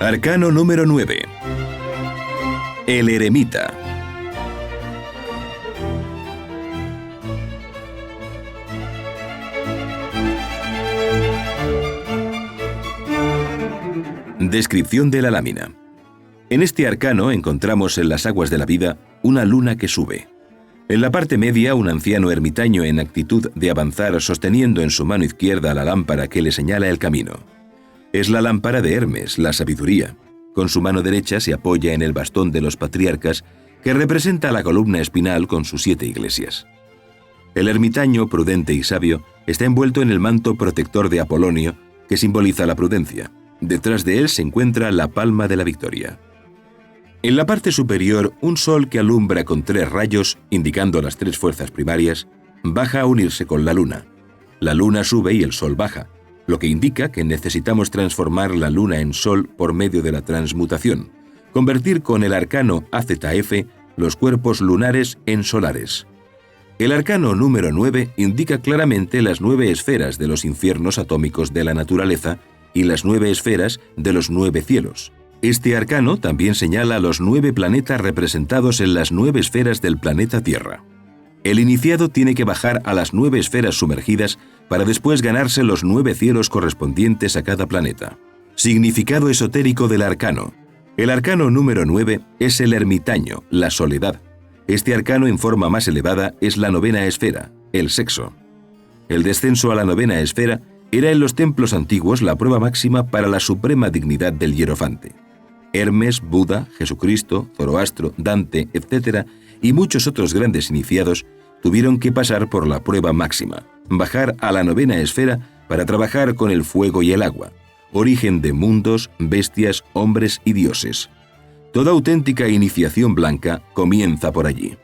Arcano número 9. El eremita. Descripción de la lámina. En este arcano encontramos en las aguas de la vida una luna que sube. En la parte media, un anciano ermitaño en actitud de avanzar sosteniendo en su mano izquierda la lámpara que le señala el camino. Es la lámpara de Hermes, la sabiduría. Con su mano derecha se apoya en el bastón de los patriarcas, que representa la columna espinal con sus 7 iglesias. El ermitaño, prudente y sabio, está envuelto en el manto protector de Apolonio, que simboliza la prudencia. Detrás de él se encuentra la palma de la victoria. En la parte superior, un sol que alumbra con 3 rayos, indicando las 3 fuerzas primarias, baja a unirse con la luna. La luna sube y el sol baja, lo que indica que necesitamos transformar la luna en sol por medio de la transmutación, convertir con el arcano AZF los cuerpos lunares en solares. El arcano número 9 indica claramente las 9 esferas de los infiernos atómicos de la naturaleza y las 9 esferas de los 9 cielos. Este arcano también señala los 9 planetas representados en las 9 esferas del planeta Tierra. El iniciado tiene que bajar a las 9 esferas sumergidas para después ganarse los 9 cielos correspondientes a cada planeta. Significado esotérico del arcano. El arcano número 9 es el ermitaño, la soledad. Este arcano en forma más elevada es la 9ª esfera, el sexo. El descenso a la 9ª esfera era en los templos antiguos la prueba máxima para la suprema dignidad del hierofante. Hermes, Buda, Jesucristo, Zoroastro, Dante, etc., y muchos otros grandes iniciados tuvieron que pasar por la prueba máxima, bajar a la 9ª esfera para trabajar con el fuego y el agua, origen de mundos, bestias, hombres y dioses. Toda auténtica iniciación blanca comienza por allí.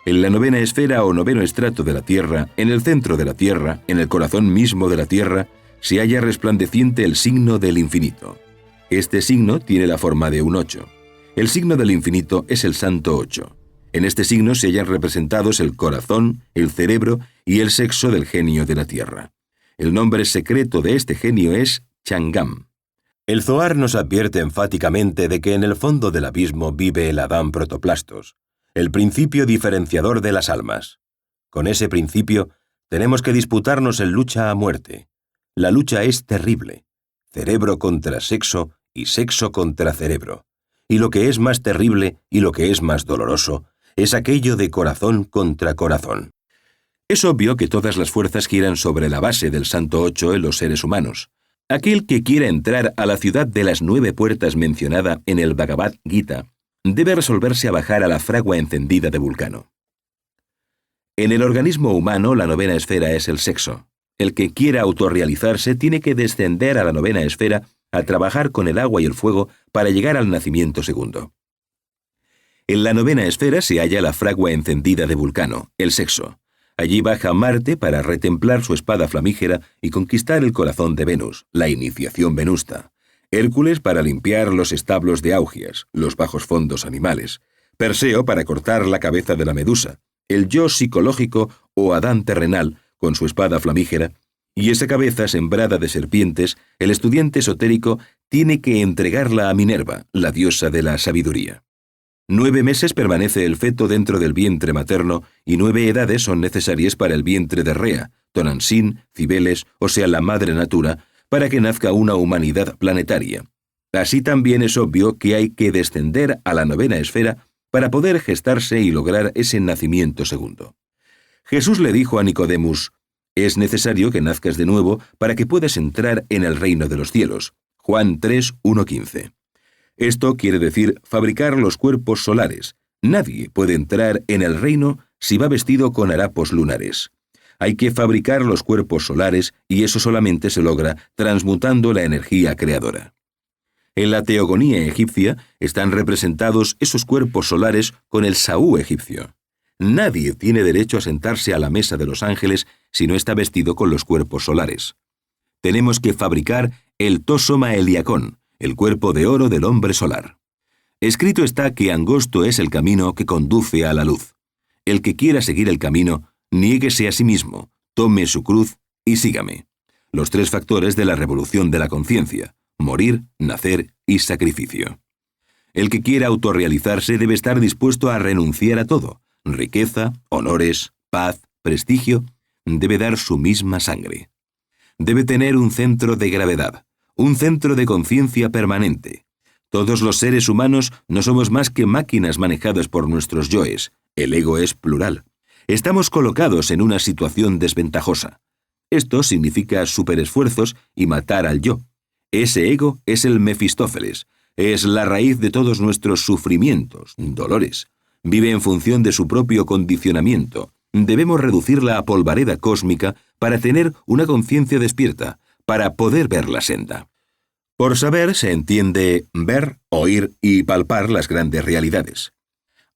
En la 9ª esfera o 9º estrato de la Tierra, en el centro de la Tierra, en el corazón mismo de la Tierra, se halla resplandeciente el signo del infinito. Este signo tiene la forma de un 8. El signo del infinito es el santo 8. En este signo se hallan representados el corazón, el cerebro y el sexo del genio de la Tierra. El nombre secreto de este genio es Changam. El Zohar nos advierte enfáticamente de que en el fondo del abismo vive el Adán protoplastos, el principio diferenciador de las almas. Con ese principio tenemos que disputarnos en lucha a muerte. La lucha es terrible, cerebro contra sexo y sexo contra cerebro. Y lo que es más terrible y lo que es más doloroso es aquello de corazón contra corazón. Es obvio que todas las fuerzas giran sobre la base del santo 8 en los seres humanos. Aquel que quiera entrar a la ciudad de las 9 puertas mencionada en el Bhagavad Gita debe resolverse a bajar a la fragua encendida de Vulcano. En el organismo humano, la 9ª esfera es el sexo. El que quiera autorrealizarse tiene que descender a la 9ª esfera a trabajar con el agua y el fuego para llegar al nacimiento segundo. En la 9ª esfera se halla la fragua encendida de Vulcano, el sexo. Allí baja Marte para retemplar su espada flamígera y conquistar el corazón de Venus, la iniciación venusta. Hércules para limpiar los establos de Augias, los bajos fondos animales. Perseo para cortar la cabeza de la medusa. El yo psicológico o Adán terrenal con su espada flamígera. Y esa cabeza sembrada de serpientes, el estudiante esotérico tiene que entregarla a Minerva, la diosa de la sabiduría. 9 meses permanece el feto dentro del vientre materno y 9 edades son necesarias para el vientre de Rea, Tonantzin, Cibeles, o sea la madre natura, para que nazca una humanidad planetaria. Así también es obvio que hay que descender a la 9ª esfera para poder gestarse y lograr ese nacimiento segundo. Jesús le dijo a Nicodemus: «Es necesario que nazcas de nuevo para que puedas entrar en el reino de los cielos». Juan 3, 1-15. Esto quiere decir fabricar los cuerpos solares. Nadie puede entrar en el reino si va vestido con harapos lunares. Hay que fabricar los cuerpos solares y eso solamente se logra transmutando la energía creadora. En la teogonía egipcia están representados esos cuerpos solares con el Saú egipcio. Nadie tiene derecho a sentarse a la mesa de los ángeles si no está vestido con los cuerpos solares. Tenemos que fabricar el Tosoma Eliacón, el cuerpo de oro del hombre solar. Escrito está que angosto es el camino que conduce a la luz. El que quiera seguir el camino, niéguese a sí mismo, tome su cruz y sígame. Los 3 factores de la revolución de la conciencia: morir, nacer y sacrificio. El que quiera autorrealizarse debe estar dispuesto a renunciar a todo: riqueza, honores, paz, prestigio. Debe dar su misma sangre. Debe tener un centro de gravedad, un centro de conciencia permanente. Todos los seres humanos no somos más que máquinas manejadas por nuestros yoes. El ego es plural. Estamos colocados en una situación desventajosa. Esto significa superesfuerzos y matar al yo. Ese ego es el Mefistófeles. Es la raíz de todos nuestros sufrimientos, dolores. Vive en función de su propio condicionamiento. Debemos reducirla a polvareda cósmica para tener una conciencia despierta, para poder ver la senda. Por saber se entiende ver, oír y palpar las grandes realidades.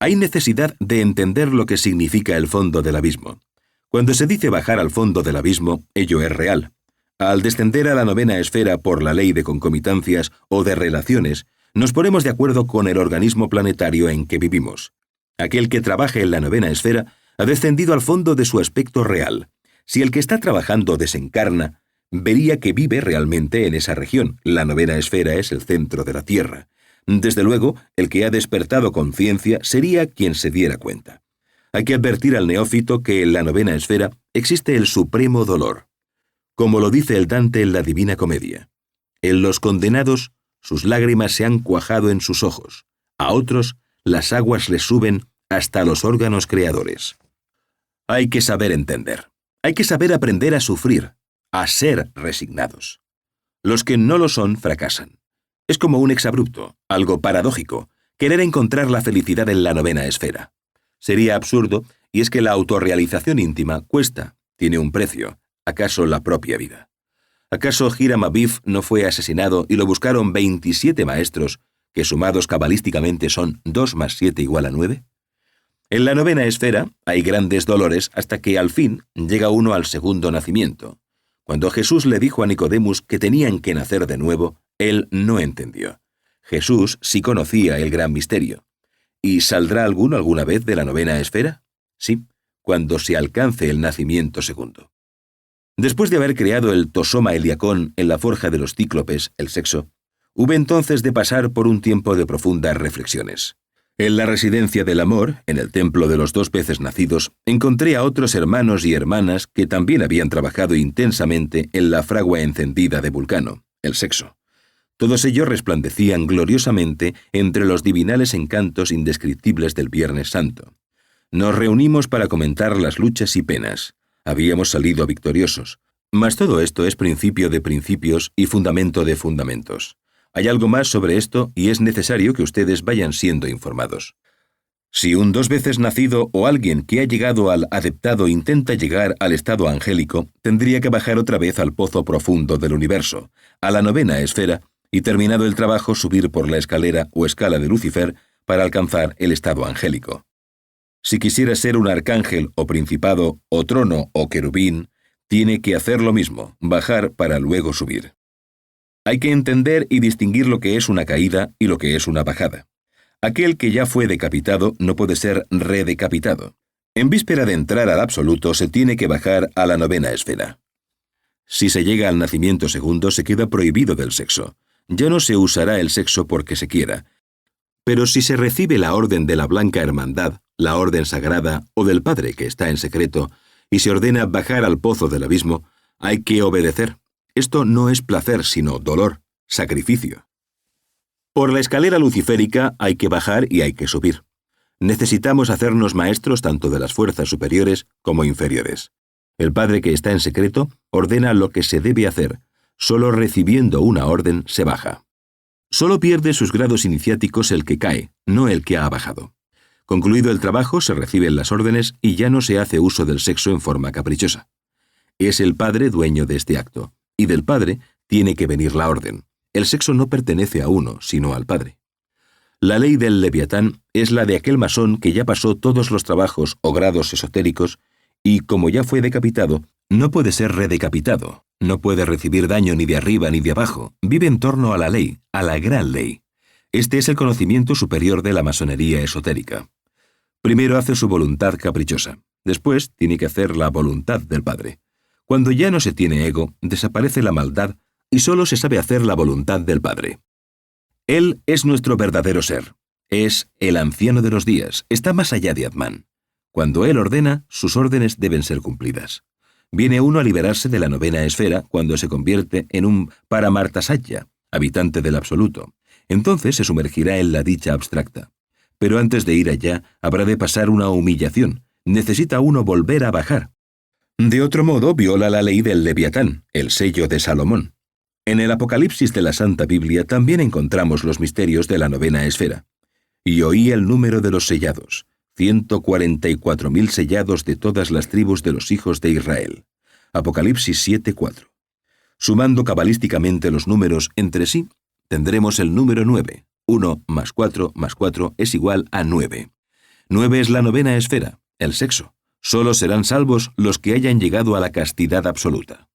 Hay necesidad de entender lo que significa el fondo del abismo. Cuando se dice bajar al fondo del abismo, ello es real. Al descender a la novena esfera por la ley de concomitancias o de relaciones, nos ponemos de acuerdo con el organismo planetario en que vivimos. Aquel que trabaje en la novena esfera ha descendido al fondo de su aspecto real. Si el que está trabajando desencarna, vería que vive realmente en esa región. La novena esfera es el centro de la Tierra. Desde luego, el que ha despertado conciencia sería quien se diera cuenta. Hay que advertir al neófito que en la novena esfera existe el supremo dolor. Como lo dice el Dante en la Divina Comedia: en los condenados, sus lágrimas se han cuajado en sus ojos. A otros, las aguas les suben hasta los órganos creadores. Hay que saber entender. Hay que saber aprender a sufrir, a ser resignados. Los que no lo son fracasan. Es como un exabrupto, algo paradójico, querer encontrar la felicidad en la novena esfera. Sería absurdo, y es que la autorrealización íntima cuesta, tiene un precio, acaso la propia vida. ¿Acaso Hiram Abif no fue asesinado y lo buscaron 27 maestros, que sumados cabalísticamente son 2 más 7 igual a 9? En la novena esfera hay grandes dolores hasta que al fin llega uno al segundo nacimiento. Cuando Jesús le dijo a Nicodemus que tenían que nacer de nuevo, él no entendió. Jesús sí conocía el gran misterio. ¿Y saldrá alguno alguna vez de la novena esfera? Sí, cuando se alcance el nacimiento segundo. Después de haber creado el tosoma heliacón en la forja de los cíclopes, el sexo, hube entonces de pasar por un tiempo de profundas reflexiones. En la residencia del amor, en el templo de los 2 veces nacidos, encontré a otros hermanos y hermanas que también habían trabajado intensamente en la fragua encendida de Vulcano, el sexo. Todos ellos resplandecían gloriosamente entre los divinales encantos indescriptibles del Viernes Santo. Nos reunimos para comentar las luchas y penas. Habíamos salido victoriosos. Mas todo esto es principio de principios y fundamento de fundamentos. Hay algo más sobre esto y es necesario que ustedes vayan siendo informados. Si un 2 veces nacido o alguien que ha llegado al adeptado intenta llegar al estado angélico, tendría que bajar otra vez al pozo profundo del universo, a la novena esfera, y terminado el trabajo subir por la escalera o escala de Lucifer para alcanzar el estado angélico. Si quisiera ser un arcángel o principado o trono o querubín, tiene que hacer lo mismo, bajar para luego subir. Hay que entender y distinguir lo que es una caída y lo que es una bajada. Aquel que ya fue decapitado no puede ser redecapitado. En víspera de entrar al absoluto se tiene que bajar a la novena esfera. Si se llega al nacimiento segundo se queda prohibido del sexo. Ya no se usará el sexo porque se quiera. Pero si se recibe la orden de la Blanca Hermandad, la orden sagrada o del Padre que está en secreto, y se ordena bajar al pozo del abismo, hay que obedecer. Esto no es placer, sino dolor, sacrificio. Por la escalera luciférica hay que bajar y hay que subir. Necesitamos hacernos maestros tanto de las fuerzas superiores como inferiores. El Padre que está en secreto ordena lo que se debe hacer. Solo recibiendo una orden se baja. Solo pierde sus grados iniciáticos el que cae, no el que ha bajado. Concluido el trabajo, se reciben las órdenes y ya no se hace uso del sexo en forma caprichosa. Es el Padre dueño de este acto, y del Padre tiene que venir la orden. El sexo no pertenece a uno, sino al Padre. La ley del Leviatán es la de aquel masón que ya pasó todos los trabajos o grados esotéricos y, como ya fue decapitado, no puede ser redecapitado, no puede recibir daño ni de arriba ni de abajo, vive en torno a la ley, a la gran ley. Este es el conocimiento superior de la masonería esotérica. Primero hace su voluntad caprichosa, después tiene que hacer la voluntad del Padre. Cuando ya no se tiene ego, desaparece la maldad y solo se sabe hacer la voluntad del Padre. Él es nuestro verdadero ser. Es el anciano de los días, está más allá de Atman. Cuando Él ordena, sus órdenes deben ser cumplidas. Viene uno a liberarse de la novena esfera cuando se convierte en un Paramartasatya, habitante del absoluto. Entonces se sumergirá en la dicha abstracta. Pero antes de ir allá, habrá de pasar una humillación. Necesita uno volver a bajar. De otro modo, viola la ley del Leviatán, el sello de Salomón. En el Apocalipsis de la Santa Biblia también encontramos los misterios de la novena esfera. Y oí el número de los sellados, 144.000 sellados de todas las tribus de los hijos de Israel. Apocalipsis 7:4. Sumando cabalísticamente los números entre sí, tendremos el número 9. 1 más 4 más 4 es igual a 9. 9 es la novena esfera, el sexo. Solo serán salvos los que hayan llegado a la castidad absoluta.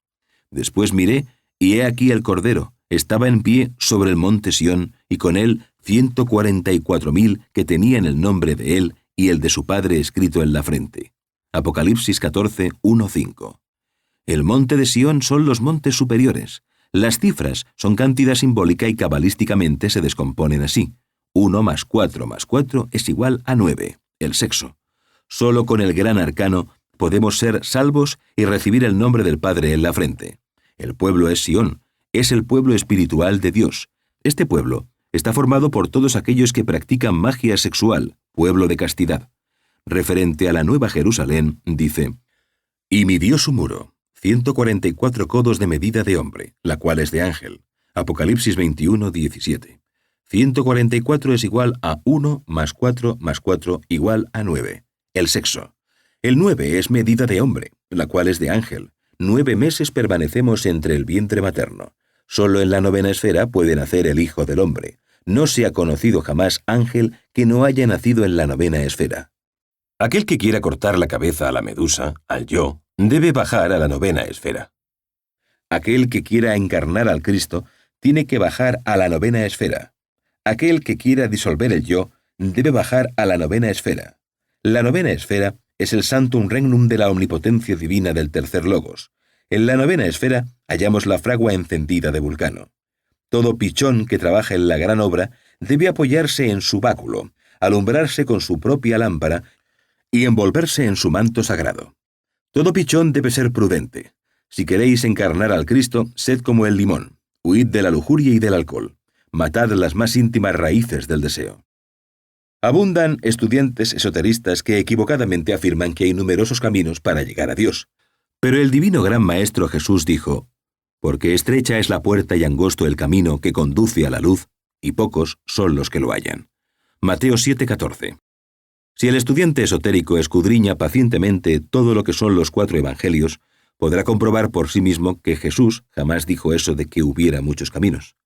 Después miré, y he aquí el Cordero, estaba en pie sobre el monte Sión, y con él 144.000 que tenían el nombre de él y el de su padre escrito en la frente. Apocalipsis 14, 1-5. El monte de Sión son los montes superiores. Las cifras son cantidad simbólica y cabalísticamente se descomponen así. 1 más 4 más 4 es igual a 9, el sexo. Solo con el gran arcano podemos ser salvos y recibir el nombre del Padre en la frente. El pueblo es Sión, es el pueblo espiritual de Dios. Este pueblo está formado por todos aquellos que practican magia sexual, pueblo de castidad. Referente a la Nueva Jerusalén, dice: «Y midió su muro, 144 codos de medida de hombre, la cual es de ángel». Apocalipsis 21, 17. 144 es igual a 1 más 4 más 4 igual a 9. El sexo. El 9 es medida de hombre, la cual es de ángel. 9 meses permanecemos entre el vientre materno. Solo en la novena esfera puede nacer el Hijo del Hombre. No se ha conocido jamás ángel que no haya nacido en la novena esfera. Aquel que quiera cortar la cabeza a la medusa, al yo, debe bajar a la novena esfera. Aquel que quiera encarnar al Cristo tiene que bajar a la novena esfera. Aquel que quiera disolver el yo debe bajar a la novena esfera. La novena esfera es el Sanctum Regnum de la omnipotencia divina del tercer Logos. En la novena esfera hallamos la fragua encendida de Vulcano. Todo pichón que trabaja en la gran obra debe apoyarse en su báculo, alumbrarse con su propia lámpara y envolverse en su manto sagrado. Todo pichón debe ser prudente. Si queréis encarnar al Cristo, sed como el limón. Huid de la lujuria y del alcohol. Matad las más íntimas raíces del deseo. Abundan estudiantes esoteristas que equivocadamente afirman que hay numerosos caminos para llegar a Dios. Pero el divino gran Maestro Jesús dijo: «Porque estrecha es la puerta y angosto el camino que conduce a la luz, y pocos son los que lo hallan». Mateo 7:14. Si el estudiante esotérico escudriña pacientemente todo lo que son los 4 evangelios, podrá comprobar por sí mismo que Jesús jamás dijo eso de que hubiera muchos caminos.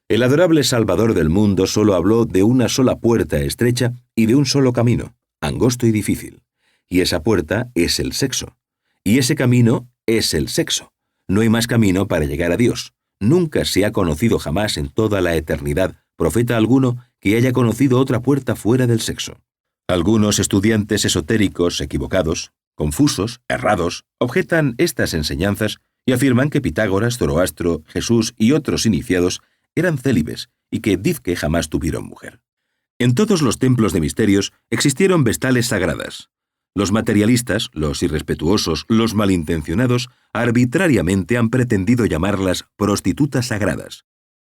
El adorable Salvador del mundo solo habló de una sola puerta estrecha y de un solo camino, angosto y difícil. Y esa puerta es el sexo. Y ese camino es el sexo. No hay más camino para llegar a Dios. Nunca se ha conocido jamás en toda la eternidad profeta alguno que haya conocido otra puerta fuera del sexo. Algunos estudiantes esotéricos equivocados, confusos, errados, objetan estas enseñanzas y afirman que Pitágoras, Zoroastro, Jesús y otros iniciados eran célibes y que dizque jamás tuvieron mujer. En todos los templos de misterios existieron vestales sagradas. Los materialistas, los irrespetuosos, los malintencionados, arbitrariamente han pretendido llamarlas prostitutas sagradas.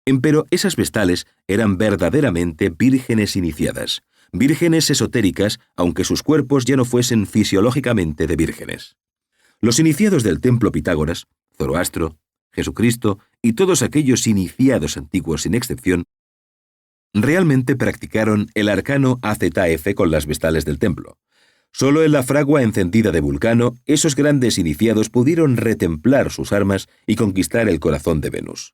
Empero esas vestales eran verdaderamente vírgenes iniciadas, vírgenes esotéricas, aunque sus cuerpos ya no fuesen fisiológicamente de vírgenes. Los iniciados del templo Pitágoras, Zoroastro, Jesucristo y todos aquellos iniciados antiguos sin excepción, realmente practicaron el arcano AZF con las vestales del templo. Solo en la fragua encendida de Vulcano, esos grandes iniciados pudieron retemplar sus armas y conquistar el corazón de Venus.